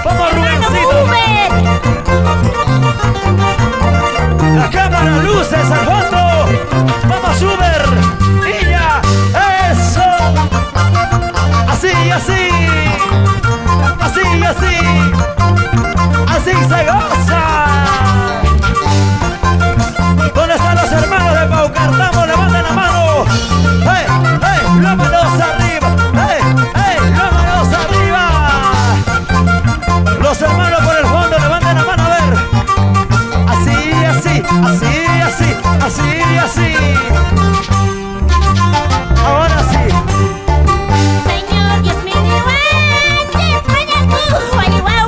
Vamos, Hermano Rubencito. Uber. La cámara, luces al fondo. Vamos, Uber. Niña, eso. Así, así. Así, así. Así se goza. ¿Dónde están los hermanos de Paucartambo? Levanten la mano. ¡Hey, hey! ¡Las manos arriba! ¡Hey, hey! ¡Las manos arriba! Los hermanos por el fondo, levanten la mano a ver. Así, así, así, así, así, así. Ahora sí. Señor Dios mío, España, guau, guau,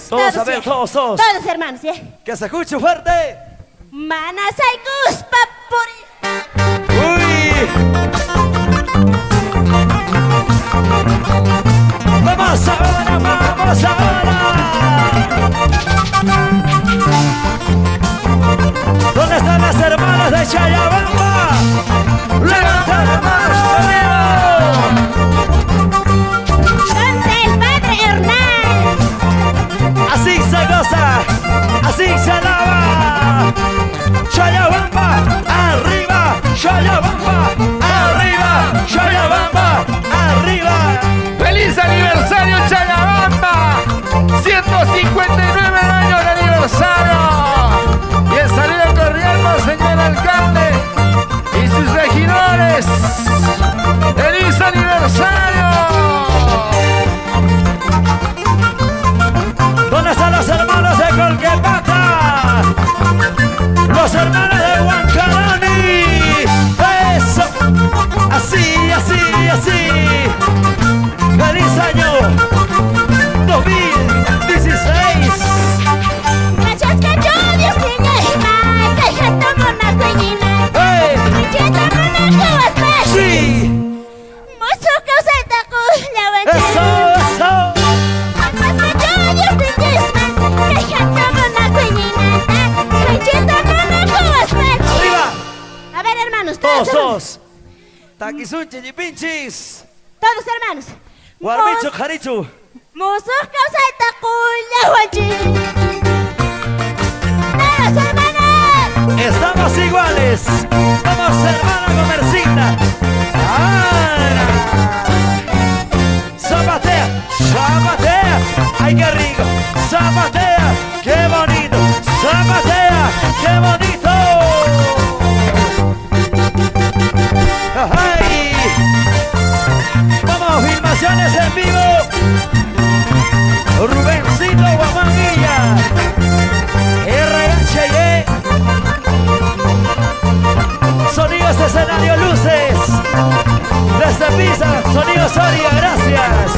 Todos a ver, ¿sí? todos. Todos hermanos, ¿sí? Que se escuche fuerte. Manasay Guspapuri. Uy. Vamos ahora, vamos ahora. ¿Dónde están las hermanas de Chayabamba? ¡Levanta la mano, sonido! ¡Canta el padre Hernán! Así se goza, así se alaba. Chayabamba, arriba, Chayabamba, arriba, Chayabamba, arriba. ¡Feliz aniversario, Chayabamba! 159 años de aniversario. Y el saludo cordial por señor alcalde y sus regidores. ¡Feliz aniversario! ¿Dónde están los hermanos de Colquepata? Los hermanos de Huancalani. Eso. Así, así, así. ¡Feliz año 2016! ¡Machas cachorros, señor! ¡Que jata mona cuñina! ¡Hey! ¡Cheta mona cuaspa! ¡Sí! ¡Mozo causeta la ¡Eso, eso! ¡Machas cachorros, señor! ¡Que jata mona cuñina! ¡Cheta mona cuaspa! ¡Arriba! A ver, hermanos, Todos, todos. todos. Taquizunchi y pinchis. Todos, hermanos. Guarmicho, Jarichu. Mozo causeta cuya guachi. ¡Todos, hermanos! Estamos iguales. Vamos, hermana Comercita. ¡Ahora! Zapatea, zapatea. ¡Ay, qué rico! Zapatea, qué bonito. Zapatea, qué bonito. ¡Ay! Vamos, filmaciones en vivo. Rubencito Guamanguilla. RHY. Sonidos, escenario, luces. Desde Pisa, sonido Soria, gracias.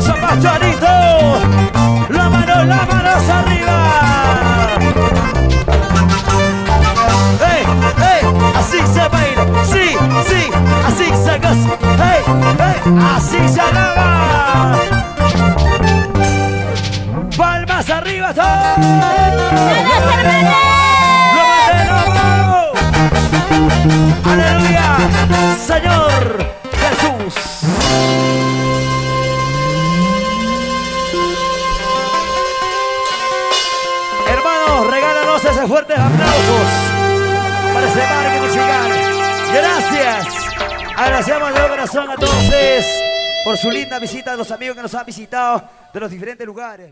Zapachanito. Las manos arriba. ¡Hey, hey! Así se baila. Sí, sí, así se goza. ¡Hey, hey! Así se alaba. Palmas arriba, todos. ¡Todos, hermanos! ¡Aleluya! Señor Jesús. Hermanos, regálanos ese fuertes aplausos para ese marque musical. Gracias. Agradecemos de corazón a todos ustedes por su linda visita, a los amigos que nos han visitado de los diferentes lugares.